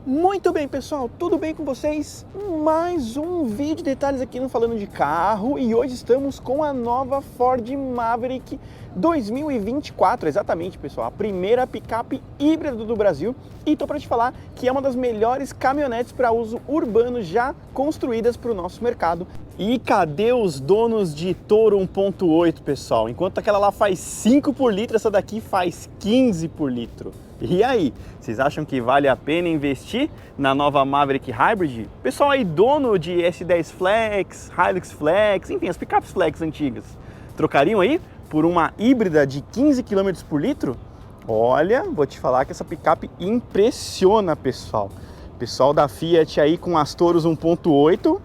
Muito bem, pessoal, tudo bem com vocês? Mais um vídeo de detalhes aqui no Falando de Carro e hoje estamos com a nova Ford Maverick 2024, exatamente, pessoal, a primeira picape híbrida do Brasil, e tô para te falar que é uma das melhores caminhonetes para uso urbano já construídas para o nosso mercado. E cadê os donos de Toro 1.8, pessoal? Enquanto aquela lá faz 5 por litro, essa daqui faz 15 por litro. E aí, vocês acham que vale a pena investir na nova Maverick Hybrid? Pessoal aí, dono de S10 Flex, Hilux Flex, enfim, as picapes Flex antigas, trocariam aí por uma híbrida de 15 km por litro? Olha, vou te falar que essa picape impressiona, pessoal. Pessoal da Fiat aí com as Toros 1.8,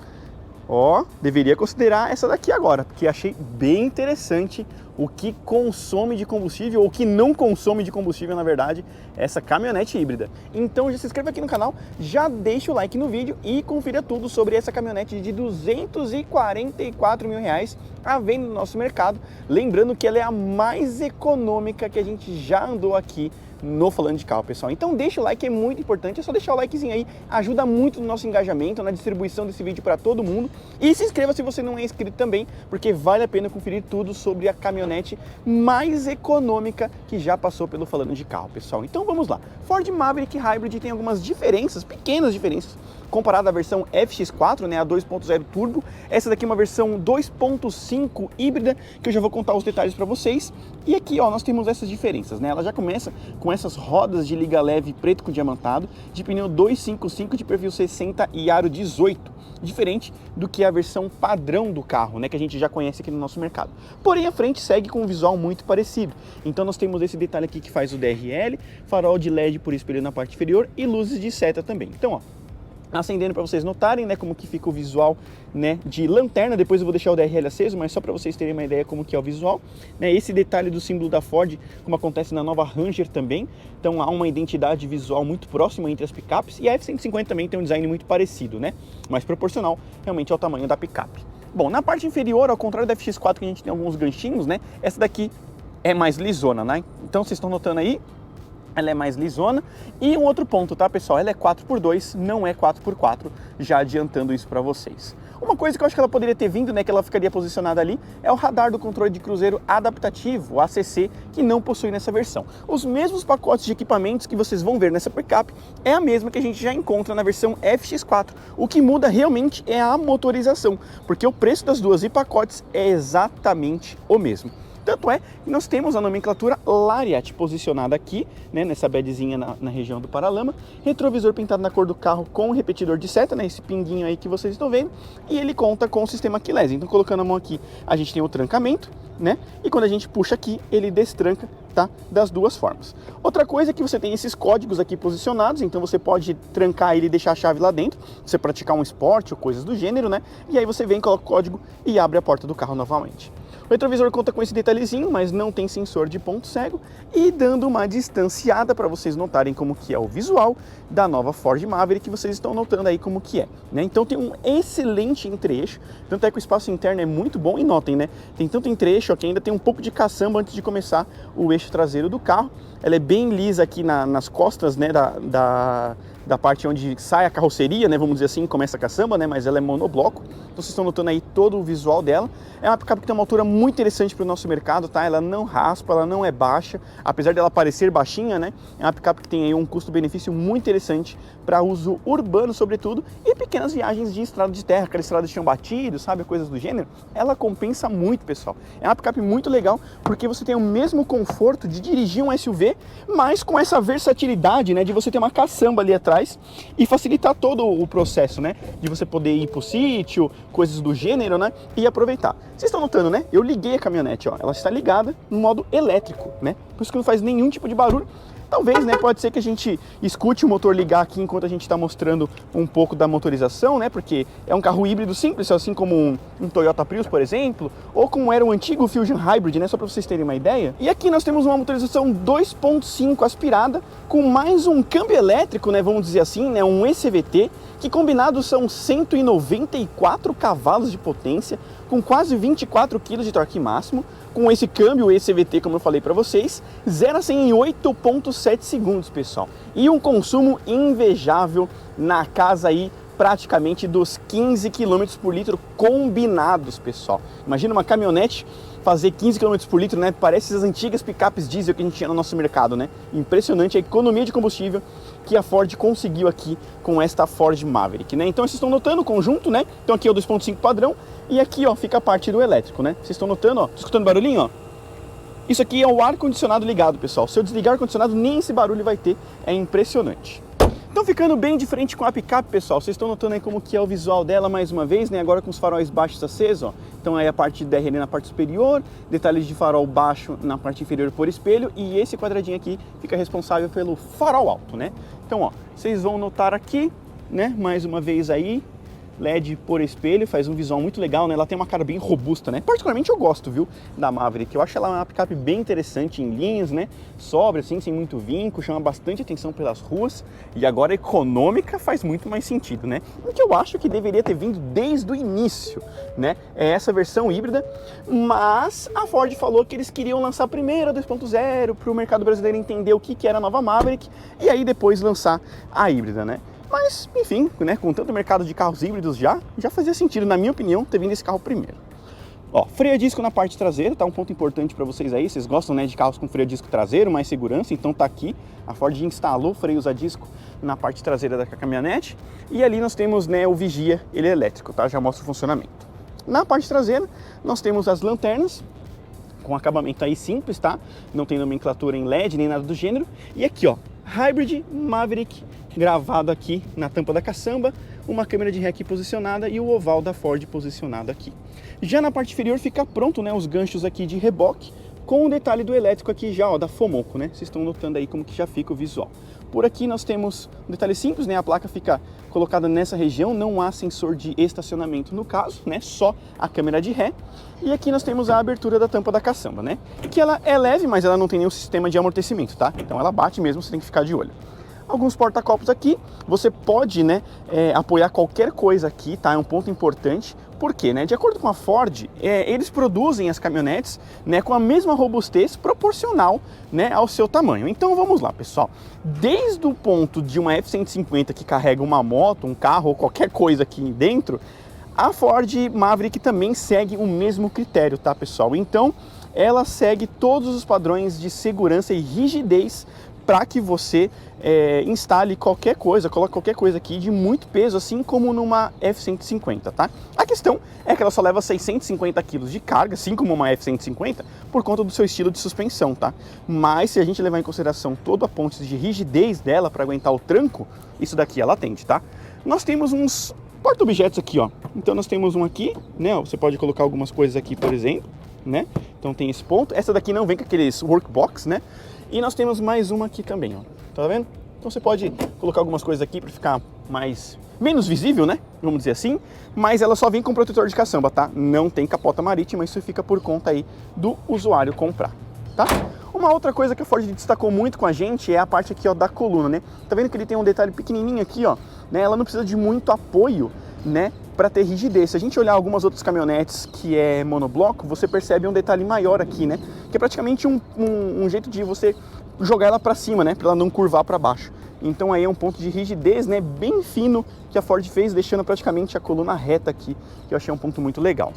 ó, deveria considerar essa daqui agora, porque achei bem interessante o que consome de combustível, ou o que não consome de combustível, na verdade, essa caminhonete híbrida. Então já se inscreve aqui no canal, já deixa o like no vídeo e confira tudo sobre essa caminhonete de 244 mil reais à venda no nosso mercado. Lembrando que ela é a mais econômica que a gente já andou aqui no Falando de Carro, pessoal. Então deixa o like, é muito importante, é só deixar o likezinho aí, ajuda muito no nosso engajamento, na distribuição desse vídeo para todo mundo. E se inscreva se você não é inscrito também, porque vale a pena conferir tudo sobre a caminhonete mais econômica que já passou pelo Falando de Carro, pessoal. Então vamos lá. Ford Maverick Hybrid tem algumas diferenças, pequenas diferenças, comparada à versão FX4, né, a 2.0 turbo. Essa daqui é uma versão 2.5 híbrida, que eu já vou contar os detalhes para vocês. E aqui, ó, nós temos essas diferenças, né? Ela já começa com essas rodas de liga leve preto com diamantado, de pneu 255 de perfil 60 e aro 18, diferente do que a versão padrão do carro, né, que a gente já conhece aqui no nosso mercado. Porém, a frente segue com um visual muito parecido. Então nós temos esse detalhe aqui que faz o DRL, farol de LED por espelho na parte inferior e luzes de seta também. Então, ó, acendendo para vocês notarem, né, como que fica o visual, né, de lanterna. Depois eu vou deixar o DRL aceso, mas só para vocês terem uma ideia como que é o visual, né, esse detalhe do símbolo da Ford, como acontece na nova Ranger também. Então há uma identidade visual muito próxima entre as picapes, e a F-150 também tem um design muito parecido, né, mas proporcional realmente ao tamanho da picape. Bom, na parte inferior, ao contrário da FX4 que a gente tem alguns ganchinhos, né, essa daqui é mais lisona, né, então vocês estão notando aí, ela é mais lisona. E um outro ponto, tá, pessoal? Ela é 4x2, não é 4x4, já adiantando isso para vocês. Uma coisa que eu acho que ela poderia ter vindo, né, que ela ficaria posicionada ali, é o radar do controle de cruzeiro adaptativo, o ACC, que não possui nessa versão. Os mesmos pacotes de equipamentos que vocês vão ver nessa picape é a mesma que a gente já encontra na versão FX4. O que muda realmente é a motorização, porque o preço das duas e pacotes é exatamente o mesmo. Tanto é que nós temos a nomenclatura Lariat posicionada aqui, né, nessa bedzinha na região do paralama, retrovisor pintado na cor do carro com repetidor de seta, né, esse pinguinho aí que vocês estão vendo, e ele conta com o sistema keyless. Então, colocando a mão aqui, a gente tem o trancamento, né, e quando a gente puxa aqui, ele destranca, tá, das duas formas. Outra coisa é que você tem esses códigos aqui posicionados, então você pode trancar ele e deixar a chave lá dentro, você praticar um esporte ou coisas do gênero, né, e aí você vem, coloca o código e abre a porta do carro novamente. O retrovisor conta com esse detalhezinho, mas não tem sensor de ponto cego, e dando uma distanciada para vocês notarem como que é o visual da nova Ford Maverick, que vocês estão notando aí como que é, né? Então tem um excelente entre-eixo, tanto é que o espaço interno é muito bom, e notem, né, tem tanto entre-eixo que ainda tem um pouco de caçamba antes de começar o eixo traseiro do carro. Ela é bem lisa aqui nas costas, né, da parte onde sai a carroceria, né, vamos dizer assim, começa a caçamba, né, mas ela é monobloco. Então vocês estão notando aí todo o visual dela. É uma picape que tem uma altura muito interessante para o nosso mercado, tá? Ela não raspa, ela não é baixa, apesar dela parecer baixinha, né? É uma picape que tem aí um custo-benefício muito interessante para uso urbano, sobretudo, e pequenas viagens de estrada de terra, aquela estrada de chão batido, sabe, coisas do gênero. Ela compensa muito, pessoal. É uma picape muito legal, porque você tem o mesmo conforto de dirigir um SUV, mas com essa versatilidade, né, de você ter uma caçamba ali atrás e facilitar todo o processo, né, de você poder ir pro sítio, coisas do gênero, né, e aproveitar. Vocês estão notando, né? Eu liguei a caminhonete, ó, ela está ligada no modo elétrico, né, por isso que não faz nenhum tipo de barulho. Talvez, né, pode ser que a gente escute o motor ligar aqui enquanto a gente está mostrando um pouco da motorização, né, porque é um carro híbrido simples, assim como um Toyota Prius, por exemplo, ou como era o antigo Fusion Hybrid, né, só para vocês terem uma ideia. E aqui nós temos uma motorização 2.5 aspirada, com mais um câmbio elétrico, né, vamos dizer assim, né, um ECVT, que combinados são 194 cavalos de potência, com quase 24 kg de torque máximo, com esse câmbio ECVT, como eu falei para vocês, 0 a 100 em 8.7 segundos, pessoal. E um consumo invejável na casa aí praticamente dos 15 km por litro combinados, pessoal. Imagina uma caminhonete fazer 15 km por litro, né? Parece as antigas picapes diesel que a gente tinha no nosso mercado, né? Impressionante a economia de combustível que a Ford conseguiu aqui com esta Ford Maverick, né? Então vocês estão notando o conjunto, né? Então aqui é o 2.5 padrão e aqui, ó, fica a parte do elétrico, né? Vocês estão notando, ó? Tá escutando barulhinho, ó? Isso aqui é o ar-condicionado ligado, pessoal. Se eu desligar o ar-condicionado, nem esse barulho vai ter. É impressionante. Então, ficando bem de frente com a picape, pessoal, vocês estão notando aí como que é o visual dela mais uma vez, né? Agora com os faróis baixos acesos, ó. Então aí a parte de DRL na parte superior, detalhes de farol baixo na parte inferior por espelho, e esse quadradinho aqui fica responsável pelo farol alto, né? Então, ó, vocês vão notar aqui, né? Mais uma vez aí, LED por espelho, faz um visual muito legal, né? Ela tem uma cara bem robusta, né? Particularmente eu gosto, viu, da Maverick. Eu acho ela uma picape bem interessante em linhas, né? Sóbria, assim, sem muito vinco, chama bastante atenção pelas ruas. E agora econômica faz muito mais sentido, né? O que eu acho que deveria ter vindo desde o início, né? É essa versão híbrida, mas a Ford falou que eles queriam lançar primeiro a 2.0 para o mercado brasileiro entender o que era a nova Maverick e aí depois lançar a híbrida, né? Mas, enfim, né, com tanto mercado de carros híbridos já fazia sentido, na minha opinião, ter vindo esse carro primeiro. Ó, freio a disco na parte traseira, tá um ponto importante para vocês aí. Vocês gostam, né, de carros com freio a disco traseiro, mais segurança, então tá aqui. A Ford instalou freios a disco na parte traseira da caminhonete. E ali nós temos, né, o vigia, ele é elétrico, tá? Já mostra o funcionamento. Na parte traseira, nós temos as lanternas, com acabamento aí simples, tá? Não tem nomenclatura em LED nem nada do gênero. E aqui, ó, Hybrid Maverick gravado aqui na tampa da caçamba, uma câmera de ré aqui posicionada e o oval da Ford posicionado aqui. Já na parte inferior fica pronto, né, os ganchos aqui de reboque, com o detalhe do elétrico aqui já, ó, da Fomoco, né? Vocês estão notando aí como que já fica o visual. Por aqui nós temos um detalhe simples, né? A placa fica colocada nessa região, não há sensor de estacionamento no caso, né? Só a câmera de ré. E aqui nós temos a abertura da tampa da caçamba, né? Que ela é leve, mas ela não tem nenhum sistema de amortecimento, tá? Então ela bate mesmo, você tem que ficar de olho. Alguns porta-copos aqui, você pode, né, apoiar qualquer coisa aqui, tá? É um ponto importante. Por quê, né? De acordo com a Ford, eles produzem as caminhonetes, né, com a mesma robustez proporcional, né, ao seu tamanho. Então vamos lá, pessoal. Desde o ponto de uma F-150 que carrega uma moto, um carro ou qualquer coisa aqui dentro, a Ford Maverick também segue o mesmo critério, tá, pessoal? Então ela segue todos os padrões de segurança e rigidez para que você instale qualquer coisa, coloque qualquer coisa aqui de muito peso, assim como numa F-150, tá? A questão é que ela só leva 650 kg de carga, assim como uma F-150, por conta do seu estilo de suspensão, tá? Mas se a gente levar em consideração todo a ponto de rigidez dela para aguentar o tranco, isso daqui ela atende, tá? Nós temos uns porta-objetos aqui, ó. Então nós temos um aqui, né? Você pode colocar algumas coisas aqui, por exemplo, né? Então tem esse ponto. Essa daqui não vem com aqueles workbox, né? E nós temos mais uma aqui também, ó. Tá vendo? Então você pode colocar algumas coisas aqui para ficar menos visível, né? Vamos dizer assim. Mas ela só vem com protetor de caçamba, tá? Não tem capota marítima, isso fica por conta aí do usuário comprar, tá? Uma outra coisa que a Ford destacou muito com a gente é a parte aqui, ó, da coluna, né? Tá vendo que ele tem um detalhe pequenininho aqui, ó, né? Ela não precisa de muito apoio, né, para ter rigidez. Se a gente olhar algumas outras caminhonetes que é monobloco, você percebe um detalhe maior aqui, né? Que é praticamente um jeito de você jogar ela para cima, né? Para ela não curvar para baixo. Então aí é um ponto de rigidez, né, bem fino que a Ford fez, deixando praticamente a coluna reta aqui, que eu achei um ponto muito legal.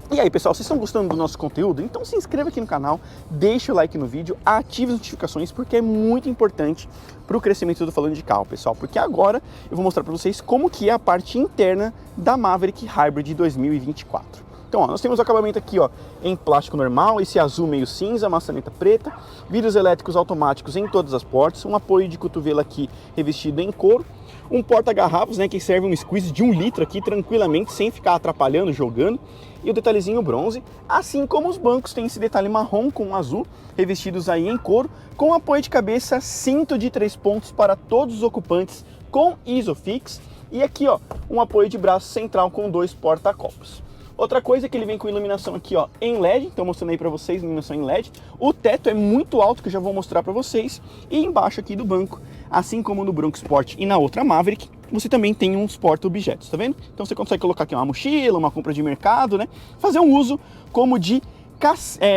E aí, pessoal, vocês estão gostando do nosso conteúdo? Então se inscreva aqui no canal, deixa o like no vídeo, ative as notificações, porque é muito importante para o crescimento do Falando de Carro, pessoal. Porque agora eu vou mostrar para vocês como que é a parte interna da Maverick Hybrid 2024. Então, ó, nós temos o acabamento aqui, ó, em plástico normal, esse azul meio cinza, maçaneta preta, vidros elétricos automáticos em todas as portas, um apoio de cotovelo aqui revestido em couro, um porta-garrafas, né, que serve um squeeze de 1 litro aqui tranquilamente, sem ficar atrapalhando, jogando, e o detalhezinho bronze, assim como os bancos tem esse detalhe marrom com azul, revestidos aí em couro, com apoio de cabeça, cinto de 3 pontos para todos os ocupantes com Isofix, e aqui, ó, um apoio de braço central com 2 porta-copos. Outra coisa é que ele vem com iluminação aqui, ó, em LED, então mostrando aí pra vocês, iluminação em LED. O teto é muito alto, que eu já vou mostrar pra vocês. E embaixo aqui do banco, assim como no Bronco Sport e na outra Maverick, você também tem uns porta-objetos, tá vendo? Então você consegue colocar aqui uma mochila, uma compra de mercado, né? Fazer um uso como de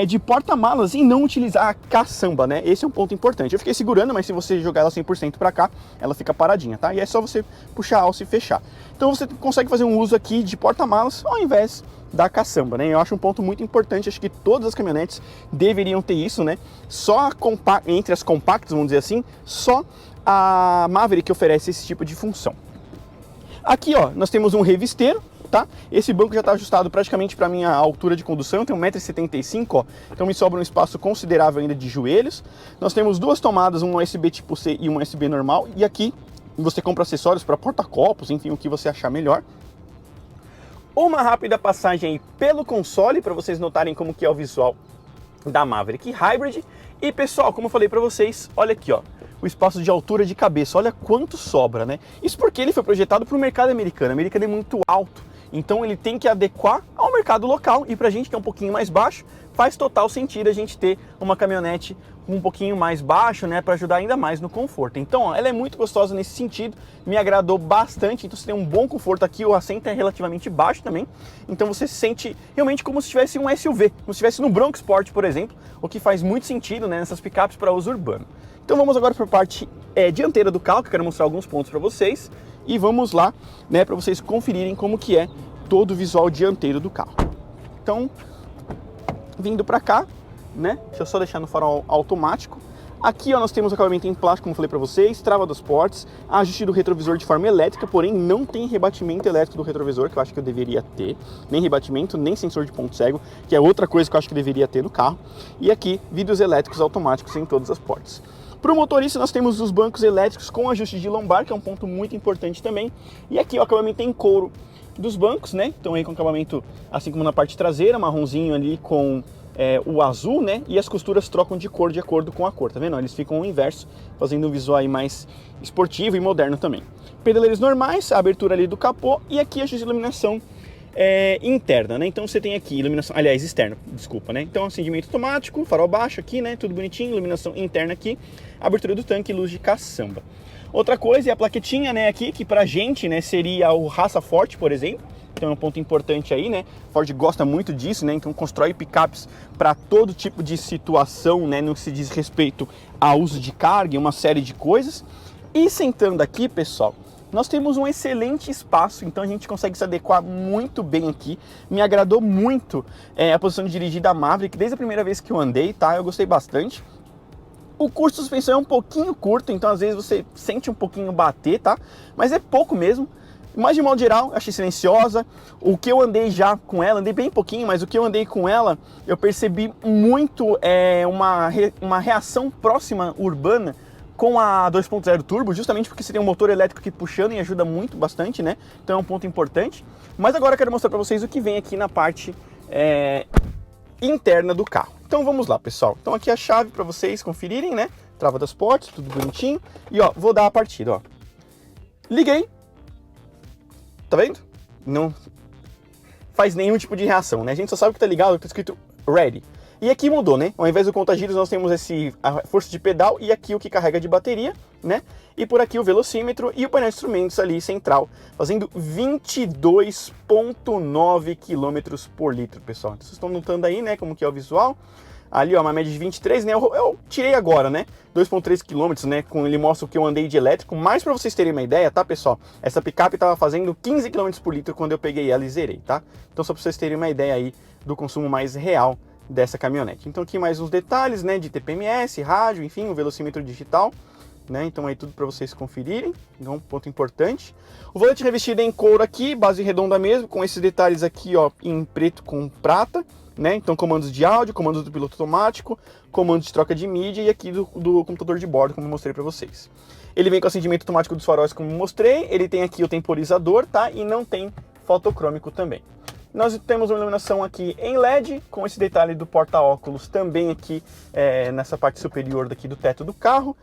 de porta-malas e não utilizar a caçamba, né? Esse é um ponto importante. Eu fiquei segurando, mas se você jogar ela 100% para cá, ela fica paradinha, tá? E é só você puxar a alça e fechar. Então você consegue fazer um uso aqui de porta-malas ao invés da caçamba, né? Eu acho um ponto muito importante, acho que todas as caminhonetes deveriam ter isso, né? Só entre as compactas, vamos dizer assim, só a Maverick oferece esse tipo de função. Aqui, ó, nós temos um revisteiro, tá? Esse banco já está ajustado praticamente para a minha altura de condução, eu tenho 1,75 m, ó, então me sobra um espaço considerável ainda de joelhos. Nós temos duas tomadas, um USB tipo C e um USB normal, e aqui você compra acessórios para porta-copos, enfim, o que você achar melhor. Uma rápida passagem aí pelo console para vocês notarem como que é o visual da Maverick Hybrid. E pessoal, como eu falei para vocês, olha aqui, ó, o espaço de altura de cabeça, olha quanto sobra, né? Isso porque ele foi projetado para o mercado americano. O americano é muito alto, então ele tem que adequar ao mercado local, e para a gente que é um pouquinho mais baixo, faz total sentido a gente ter uma caminhonete um pouquinho mais baixo, né, para ajudar ainda mais no conforto. Então, ó, ela é muito gostosa nesse sentido, me agradou bastante. Então você tem um bom conforto aqui, o assento é relativamente baixo também, então você se sente realmente como se tivesse um SUV, como se estivesse no Bronco Sport, por exemplo, o que faz muito sentido, né, nessas picapes para uso urbano. Então vamos agora para a parte dianteira do carro, que eu quero mostrar alguns pontos para vocês, e vamos lá, né, para vocês conferirem como que é todo o visual dianteiro do carro. Então, vindo para cá, né? Deixa eu só deixar no farol automático. Aqui, ó, nós temos acabamento em plástico, como eu falei para vocês, trava dos portes, ajuste do retrovisor de forma elétrica, porém não tem rebatimento elétrico do retrovisor, que eu acho que eu deveria ter, nem rebatimento, nem sensor de ponto cego, que é outra coisa que eu acho que deveria ter no carro. E aqui, vidros elétricos automáticos em todas as portas. Para o motorista, nós temos os bancos elétricos com ajuste de lombar, que é um ponto muito importante também. E aqui o acabamento em couro dos bancos, né? Então aí com acabamento, assim como na parte traseira, marronzinho ali com o azul, né? E as costuras trocam de cor de acordo com a cor, tá vendo? Eles ficam ao inverso, fazendo um visual aí mais esportivo e moderno também. Pedaleiros normais, a abertura ali do capô, e aqui a iluminação interna, né? Então você tem aqui iluminação, aliás, externa, desculpa, né? Então acendimento automático, farol baixo aqui, né? Tudo bonitinho, iluminação interna aqui, abertura do tanque e luz de caçamba. Outra coisa é a plaquetinha, né, aqui, que pra gente, né, seria o Raça Forte, por exemplo. Então é um ponto importante aí, né? Ford gosta muito disso, né? Então constrói picapes para todo tipo de situação, né? No que se diz respeito ao uso de carga e uma série de coisas. E sentando aqui, pessoal, nós temos um excelente espaço, então a gente consegue se adequar muito bem aqui. Me agradou muito a posição de dirigir da Maverick, desde a primeira vez que eu andei, tá? Eu gostei bastante. O curso de suspensão é um pouquinho curto, então às vezes você sente um pouquinho bater, tá? Mas é pouco mesmo. Mas de modo geral, achei silenciosa. O que eu andei já com ela, andei bem pouquinho, mas o que eu andei com ela, eu percebi muito uma reação próxima urbana com a 2.0 turbo, justamente porque você tem um motor elétrico aqui puxando e ajuda muito bastante, né? Então é um ponto importante. Mas agora eu quero mostrar para vocês o que vem aqui na parte interna do carro. Então vamos lá, pessoal. Então aqui a chave para vocês conferirem, né? Trava das portas, tudo bonitinho. E ó, vou dar a partida, ó. Liguei. Tá vendo? Não faz nenhum tipo de reação, né? A gente só sabe que tá ligado, tá escrito ready. E aqui mudou, né? Ao invés do conta-giros, nós temos a força de pedal e aqui o que carrega de bateria, né? E por aqui o velocímetro e o painel de instrumentos ali central, fazendo 22,9 km por litro, pessoal. Então, vocês estão notando aí, né, como que é o visual. Ali, ó, uma média de 23, né? Eu tirei agora, né? 2,3 km, né? Ele mostra o que eu andei de elétrico. Mas para vocês terem uma ideia, tá, pessoal? Essa picape estava fazendo 15 km por litro quando eu peguei ela e zerei, tá? Então, só para vocês terem uma ideia aí do consumo mais real dessa caminhonete. Então, aqui mais uns detalhes, né? De TPMS, rádio, enfim, o velocímetro digital, né? Então, aí tudo para vocês conferirem. Então, ponto importante. O volante revestido em couro aqui, base redonda mesmo, com esses detalhes aqui, ó, em preto com prata. Né? Então comandos de áudio, comandos do piloto automático, comandos de troca de mídia e aqui do computador de bordo, como eu mostrei para vocês. Ele vem com acendimento automático dos faróis, como eu mostrei, ele tem aqui o temporizador, tá? E não tem fotocrômico também. Nós temos uma iluminação aqui em LED, com esse detalhe do porta-óculos também aqui nessa parte superior daqui do teto do carro.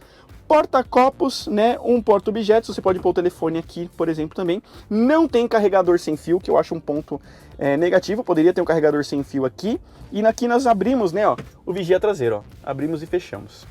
Porta-copos, né, um porta-objetos, você pode pôr o telefone aqui, por exemplo, também. Não tem carregador sem fio, que eu acho um ponto negativo, poderia ter um carregador sem fio aqui. E aqui nós abrimos, né, ó, o vigia traseiro, ó, abrimos e fechamos.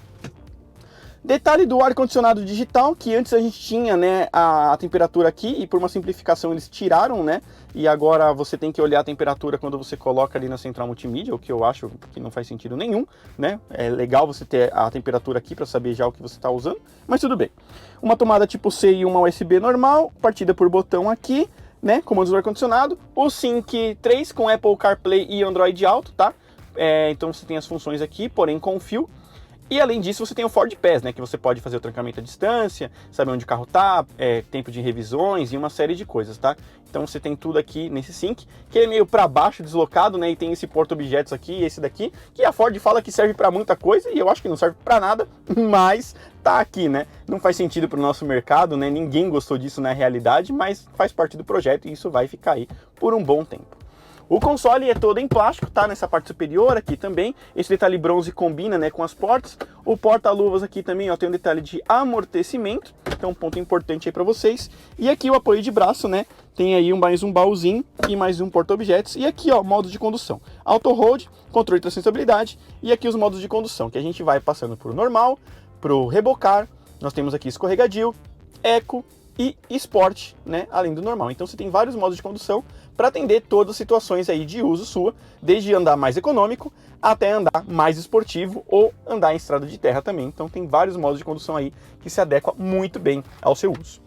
Detalhe do ar-condicionado digital, que antes a gente tinha, né, a temperatura aqui, e por uma simplificação eles tiraram, né, e agora você tem que olhar a temperatura quando você coloca ali na central multimídia, o que eu acho que não faz sentido nenhum, né, é legal você ter a temperatura aqui para saber já o que você está usando, mas tudo bem. Uma tomada tipo C e uma USB normal, partida por botão aqui, né, comandos do ar-condicionado, o Sync 3 com Apple CarPlay e Android Auto, tá, então você tem as funções aqui, porém com fio. E além disso você tem o Ford Pass, né, que você pode fazer o trancamento à distância, saber onde o carro tá, tempo de revisões e uma série de coisas, tá? Então você tem tudo aqui nesse Sync, que é meio para baixo, deslocado, né, e tem esse porta-objetos aqui e esse daqui, que a Ford fala que serve para muita coisa e eu acho que não serve para nada, mas tá aqui, né? Não faz sentido para o nosso mercado, né? Ninguém gostou disso na realidade, mas faz parte do projeto e isso vai ficar aí por um bom tempo. O console é todo em plástico, tá? Nessa parte superior aqui também. Esse detalhe bronze combina, né, com as portas. O porta-luvas aqui também, ó, tem um detalhe de amortecimento. Então, um ponto importante aí para vocês. E aqui o apoio de braço, né? Tem aí mais um baúzinho e mais um porta-objetos. E aqui, ó, modo de condução. Auto Hold, controle de tração e estabilidade. E aqui os modos de condução, que a gente vai passando por normal, pro rebocar. Nós temos aqui escorregadio, eco e Sport, né, além do normal. Então você tem vários modos de condução para atender todas as situações aí de uso sua, desde andar mais econômico até andar mais esportivo ou andar em estrada de terra também. Então tem vários modos de condução aí que se adequam muito bem ao seu uso.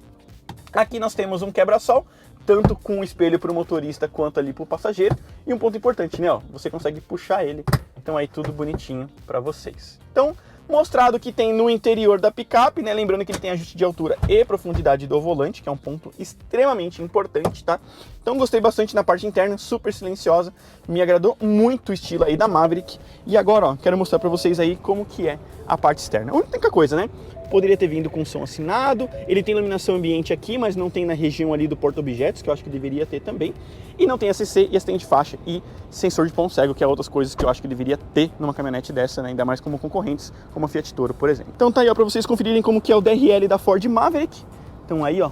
Aqui nós temos um quebra-sol, tanto com espelho para o motorista quanto ali para o passageiro. E um ponto importante, né, ó, você consegue puxar ele. Então aí tudo bonitinho para vocês. Então, mostrado que tem no interior da picape, né? Lembrando que ele tem ajuste de altura e profundidade do volante, que é um ponto extremamente importante, tá? Então gostei bastante na parte interna, super silenciosa, me agradou muito o estilo aí da Maverick. E agora, ó, quero mostrar pra vocês aí como que é a parte externa. A única coisa, né? Poderia ter vindo com som assinado, ele tem iluminação ambiente aqui, mas não tem na região ali do porta-objetos, que eu acho que deveria ter também. E não tem ACC e assistente de faixa e sensor de ponto cego, que é outras coisas que eu acho que deveria ter numa caminhonete dessa, né? Ainda mais como concorrentes, como a Fiat Toro, por exemplo. Então tá aí, ó, pra vocês conferirem como que é o DRL da Ford Maverick. Então aí, ó,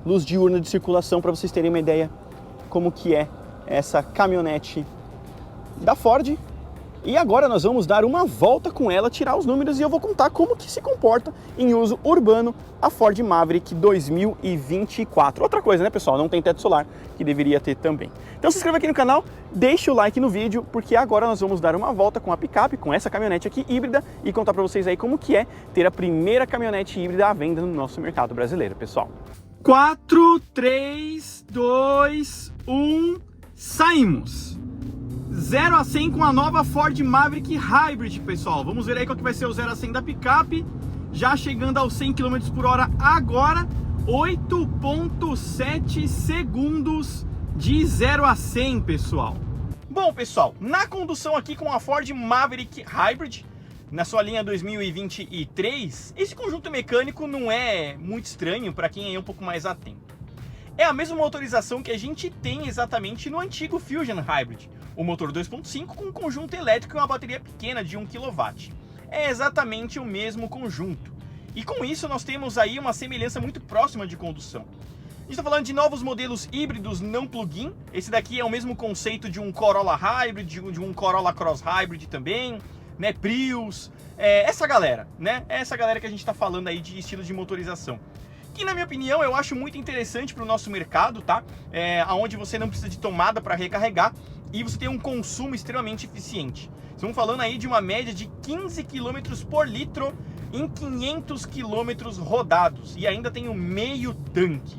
luz diurna de circulação, para vocês terem uma ideia como que é essa caminhonete da Ford. E agora nós vamos dar uma volta com ela, tirar os números e eu vou contar como que se comporta em uso urbano a Ford Maverick 2024. Outra coisa, né, pessoal? Não tem teto solar, que deveria ter também. Então se inscreva aqui no canal, deixa o like no vídeo, porque agora nós vamos dar uma volta com a picape, com essa caminhonete aqui híbrida e contar para vocês aí como que é ter a primeira caminhonete híbrida à venda no nosso mercado brasileiro, pessoal. 4, 3, 2, 1, saímos! 0 a 100 com a nova Ford Maverick Hybrid, pessoal. Vamos ver aí qual que vai ser o 0 a 100 da picape. Já chegando aos 100 km por hora agora. 8,7 segundos de 0 a 100, pessoal. Bom, pessoal, na condução aqui com a Ford Maverick Hybrid, na sua linha 2023, esse conjunto mecânico não é muito estranho para quem é um pouco mais atento. É a mesma motorização que a gente tem exatamente no antigo Fusion Hybrid, o motor 2.5 com um conjunto elétrico e uma bateria pequena de 1 kW. É exatamente o mesmo conjunto. E com isso nós temos aí uma semelhança muito próxima de condução. A gente está falando de novos modelos híbridos não plug-in. Esse daqui é o mesmo conceito de um Corolla Hybrid, de um Corolla Cross Hybrid também, né? Prius, essa galera, né? Essa galera que a gente está falando aí de estilo de motorização. Que na minha opinião eu acho muito interessante para o nosso mercado, tá? Onde você não precisa de tomada para recarregar e você tem um consumo extremamente eficiente. Estamos falando aí de uma média de 15 km por litro em 500 km rodados e ainda tem um meio tanque.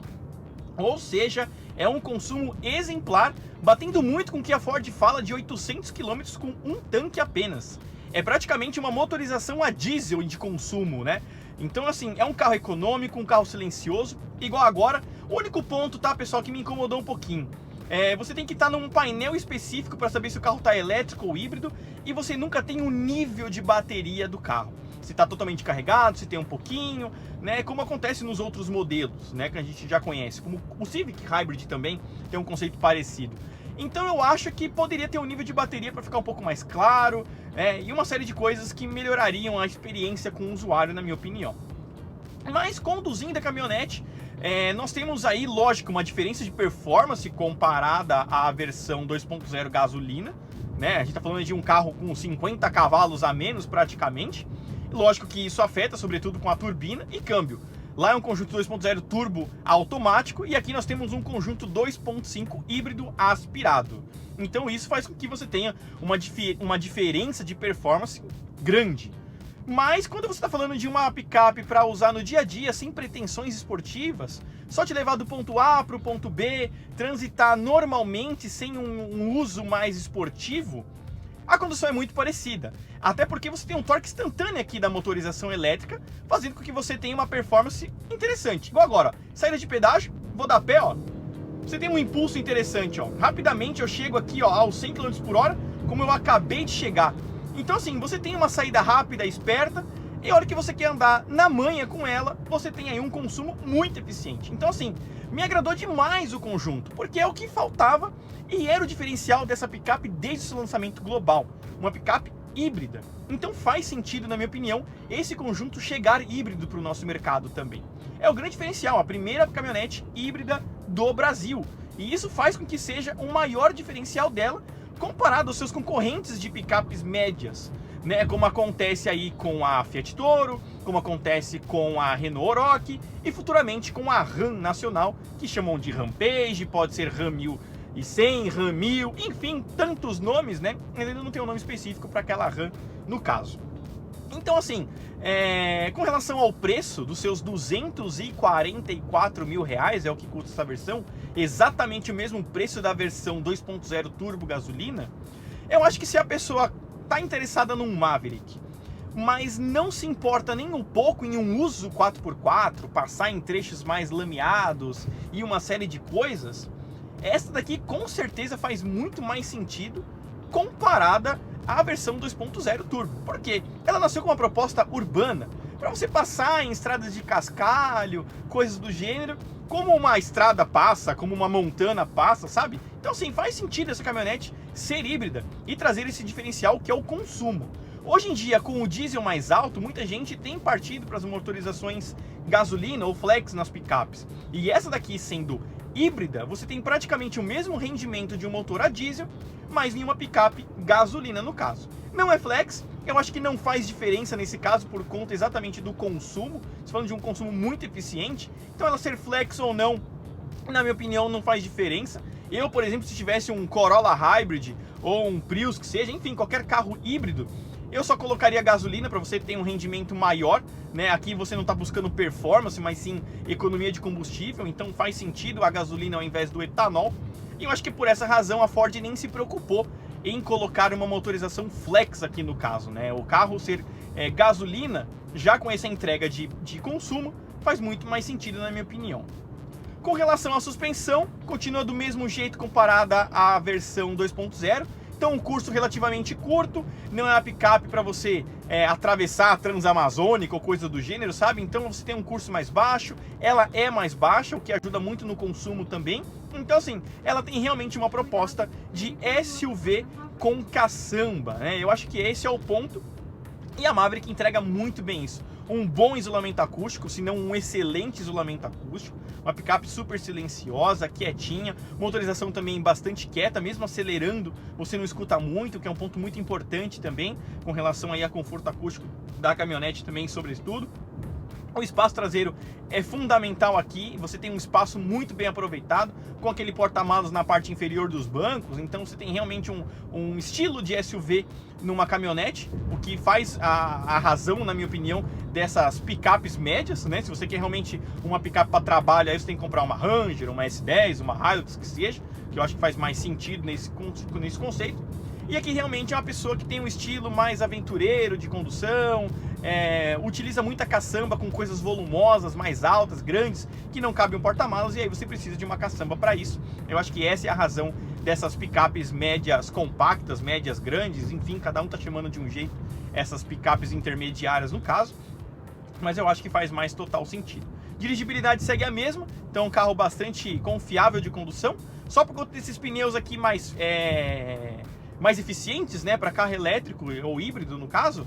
Ou seja, é um consumo exemplar, batendo muito com o que a Ford fala de 800 km com um tanque apenas. É praticamente uma motorização a diesel de consumo, né? Então, assim, é um carro econômico, um carro silencioso, igual agora. O único ponto, tá, pessoal, que me incomodou um pouquinho. Você tem que estar num painel específico para saber se o carro está elétrico ou híbrido e você nunca tem o nível de bateria do carro. Se está totalmente carregado, se tem um pouquinho, né? Como acontece nos outros modelos, né? Que a gente já conhece. Como o Civic Hybrid também tem um conceito parecido. Então eu acho que poderia ter um nível de bateria para ficar um pouco mais claro, e uma série de coisas que melhorariam a experiência com o usuário, na minha opinião. Mas conduzindo a caminhonete, nós temos aí, lógico, uma diferença de performance comparada à versão 2.0 gasolina, né? A gente está falando de um carro com 50 cavalos a menos praticamente. Lógico que isso afeta, sobretudo com a turbina e câmbio. Lá é um conjunto 2.0 turbo automático e aqui nós temos um conjunto 2.5 híbrido aspirado. Então isso faz com que você tenha uma diferença de performance grande. Mas quando você está falando de uma picape para usar no dia a dia, sem pretensões esportivas, só te levar do ponto A para o ponto B, transitar normalmente sem um uso mais esportivo, a condução é muito parecida. Até porque você tem um torque instantâneo aqui da motorização elétrica, fazendo com que você tenha uma performance interessante. Igual agora, ó, saída de pedágio, vou dar pé, ó. Você tem um impulso interessante, ó. Rapidamente eu chego aqui, ó, aos 100 km por hora, como eu acabei de chegar. Então assim, você tem uma saída rápida, esperta, e a hora que você quer andar na manha com ela, você tem aí um consumo muito eficiente. Então assim, me agradou demais o conjunto, porque é o que faltava e era o diferencial dessa picape desde o seu lançamento global. Uma picape híbrida. Então faz sentido, na minha opinião, esse conjunto chegar híbrido para o nosso mercado também. É o grande diferencial, a primeira caminhonete híbrida do Brasil. E isso faz com que seja o maior diferencial dela comparado aos seus concorrentes de picapes médias, né? Como acontece aí com a Fiat Toro, como acontece com a Renault Oroch e futuramente com a Ram nacional, que chamam de Rampage, pode ser Ram 1100, Ram 1000, enfim, tantos nomes, né? Ainda não tem um nome específico para aquela Ram no caso. Então assim, com relação ao preço dos seus 244 mil reais, é o que custa essa versão, exatamente o mesmo preço da versão 2.0 turbo gasolina, eu acho que se a pessoa está interessada num Maverick, mas não se importa nem um pouco em um uso 4x4, passar em trechos mais lameados e uma série de coisas, essa daqui com certeza faz muito mais sentido comparada à versão 2.0 turbo. Por quê? Ela nasceu com uma proposta urbana, para você passar em estradas de cascalho, coisas do gênero, como uma estrada passa, como uma montana passa, sabe? Então sim, faz sentido essa caminhonete ser híbrida e trazer esse diferencial que é o consumo. Hoje em dia, com o diesel mais alto, muita gente tem partido para as motorizações gasolina ou flex nas picapes. E essa daqui sendo híbrida, você tem praticamente o mesmo rendimento de um motor a diesel, mas em uma picape gasolina no caso. Não é flex, eu acho que não faz diferença nesse caso por conta exatamente do consumo. Estou falando de um consumo muito eficiente, então ela ser flex ou não, na minha opinião, não faz diferença. Eu, por exemplo, se tivesse um Corolla Hybrid ou um Prius que seja, enfim, qualquer carro híbrido, eu só colocaria gasolina para você ter um rendimento maior, né? Aqui você não está buscando performance, mas sim economia de combustível, então faz sentido a gasolina ao invés do etanol. E eu acho que por essa razão a Ford nem se preocupou em colocar uma motorização flex aqui no caso, né? O carro ser gasolina, já com essa entrega de consumo, faz muito mais sentido na minha opinião. Com relação à suspensão, continua do mesmo jeito comparada à versão 2.0. Então um curso relativamente curto, não é uma picape para você atravessar a Transamazônica ou coisa do gênero, sabe? Então você tem um curso mais baixo, ela é mais baixa, o que ajuda muito no consumo também. Então assim, ela tem realmente uma proposta de SUV com caçamba, né? Eu acho que esse é o ponto e a Maverick entrega muito bem isso. Um bom isolamento acústico, se não um excelente isolamento acústico, uma picape super silenciosa, quietinha, motorização também bastante quieta, mesmo acelerando você não escuta muito, que é um ponto muito importante também, com relação aí a conforto acústico da caminhonete também, sobretudo. O espaço traseiro é fundamental aqui, você tem um espaço muito bem aproveitado, com aquele porta-malas na parte inferior dos bancos, então você tem realmente um estilo de SUV numa caminhonete, o que faz a razão, na minha opinião, dessas picapes médias, né? Se você quer realmente uma picape para trabalho, aí você tem que comprar uma Ranger, uma S10, uma Hilux, que seja, que eu acho que faz mais sentido nesse conceito. E aqui realmente é uma pessoa que tem um estilo mais aventureiro de condução, utiliza muita caçamba com coisas volumosas, mais altas, grandes, que não cabem um porta-malas, e aí você precisa de uma caçamba para isso. Eu acho que essa é a razão dessas picapes médias compactas, médias grandes, enfim, cada um tá chamando de um jeito essas picapes intermediárias no caso, mas eu acho que faz mais total sentido. Dirigibilidade segue a mesma, então é um carro bastante confiável de condução, só por conta desses pneus aqui mais eficientes, né, para carro elétrico ou híbrido no caso,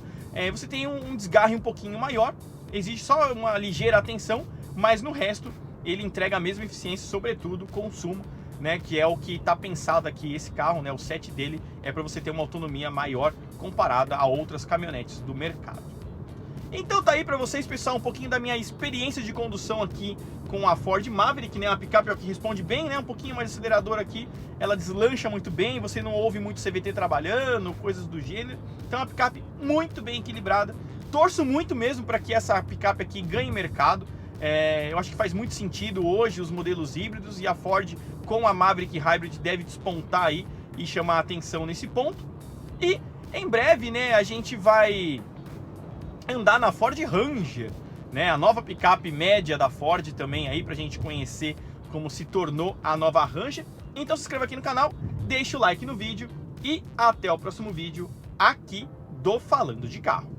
você tem um desgarre um pouquinho maior, exige só uma ligeira atenção, mas no resto ele entrega a mesma eficiência, sobretudo consumo, né, que é o que está pensado aqui esse carro, né, o set dele é para você ter uma autonomia maior comparada a outras caminhonetes do mercado. Então tá aí pra vocês, pessoal, um pouquinho da minha experiência de condução aqui com a Ford Maverick, né? Uma picape que responde bem, né? Um pouquinho mais acelerador aqui, ela deslancha muito bem, você não ouve muito CVT trabalhando, coisas do gênero. Então é uma picape muito bem equilibrada. Torço muito mesmo para que essa picape aqui ganhe mercado. Eu acho que faz muito sentido hoje os modelos híbridos, e a Ford com a Maverick Hybrid deve despontar aí e chamar a atenção nesse ponto. E em breve, né, a gente vai andar na Ford Ranger, né, a nova picape média da Ford também aí, pra gente conhecer como se tornou a nova Ranger. Então se inscreva aqui no canal, deixa o like no vídeo e até o próximo vídeo aqui do Falando de Carro.